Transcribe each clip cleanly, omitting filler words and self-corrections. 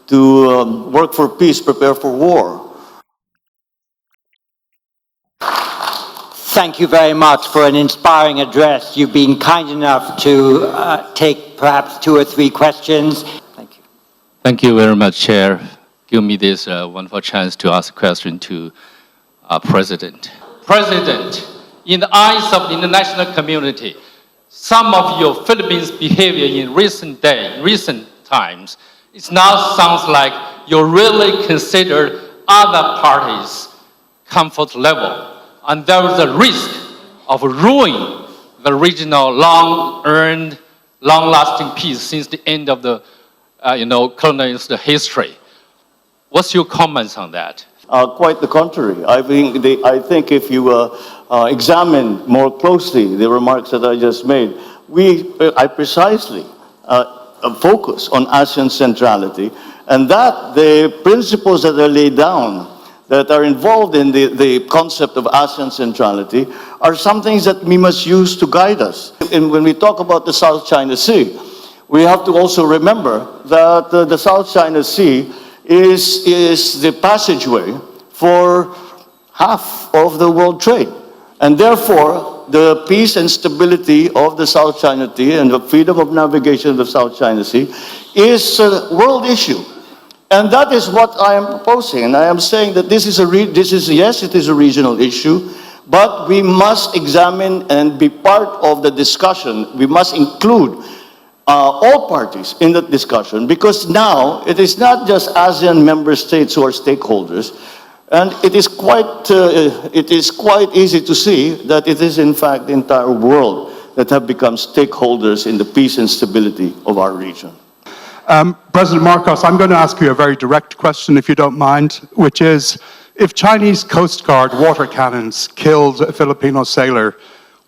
to work for peace, prepare for war. Thank you very much for an inspiring address. You've been kind enough to take perhaps 2 or 3 questions. Thank you. Thank you very much, Chair. Give me this wonderful chance to ask a question to President. President, in the eyes of the international community, some of your Philippines' behavior in recent times, it now sounds like you really consider other parties' comfort level. And there is a risk of ruining the regional long-earned, long-lasting peace since the end of the, colonialist history. What's your comments on that? Quite the contrary. I think if you examine more closely the remarks that I just made, I precisely focus on ASEAN centrality, and that the principles that are laid down that are involved in the concept of ASEAN centrality are some things that we must use to guide us. And when we talk about the South China Sea, we have to also remember that the South China Sea is the passageway for half of the world trade. And therefore, the peace and stability of the South China Sea and the freedom of navigation of the South China Sea is a world issue. And that is what I am proposing. And I am saying that yes, it is a regional issue, but we must examine and be part of the discussion. We must include all parties in that discussion, because now it is not just ASEAN member states who are stakeholders, and it is quite easy to see that it is in fact the entire world that have become stakeholders in the peace and stability of our region. President Marcos, I'm going to ask you a very direct question, if you don't mind, which is, if Chinese Coast Guard water cannons killed a Filipino sailor,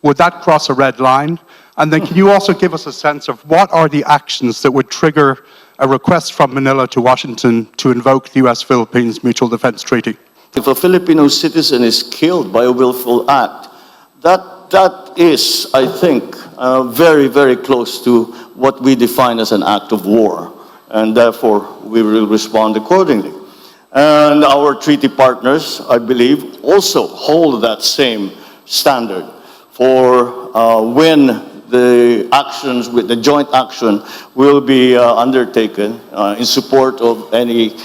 would that cross a red line? And then can you also give us a sense of what are the actions that would trigger a request from Manila to Washington to invoke the U.S.-Philippines Mutual Defense Treaty? If a Filipino citizen is killed by a willful act, that is, I think, very, very close to what we define as an act of war. And therefore, we will respond accordingly. And our treaty partners, I believe, also hold that same standard for when the actions, with the joint action, will be undertaken in support of any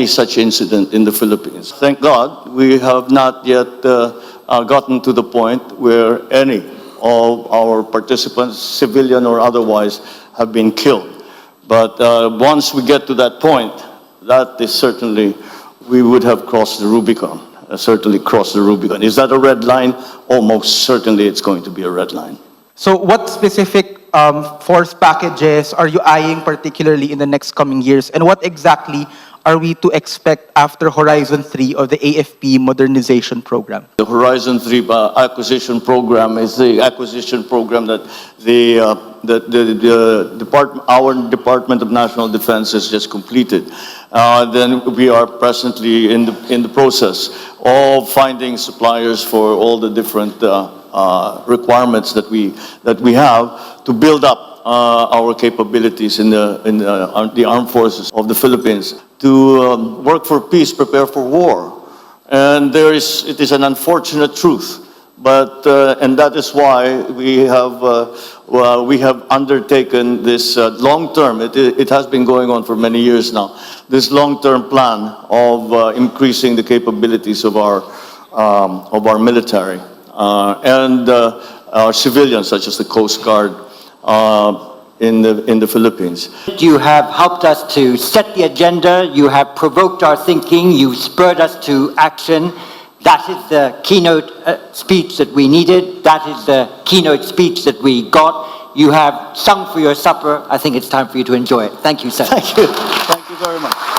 such incident in the Philippines. Thank God, we have not yet gotten to the point where any of our participants, civilian or otherwise, have been killed. But once we get to that point, that is certainly, we would have crossed the Rubicon, certainly crossed the Rubicon. Is that a red line? Almost certainly it's going to be a red line. So what specific force packages are you eyeing particularly in the next coming years? And what exactly are we to expect after Horizon 3 of the AFP modernization program? The Horizon 3 acquisition program is the acquisition program that our Department of National Defense has just completed. Then we are presently in the process of finding suppliers for all the different requirements that we have to build up our capabilities in the armed forces of the Philippines to work for peace, prepare for war. And it is an unfortunate truth, but and that is why we have undertaken this long-term. It has been going on for many years now. This long-term plan of increasing the capabilities of our military and our civilians, such as the Coast Guard, in the Philippines. You have helped us to set the agenda, you have provoked our thinking, you've spurred us to action. That is the keynote speech that we needed, that is the keynote speech that we got. You have sung for your supper. I think it's time for you to enjoy it. Thank you, sir. Thank you very much.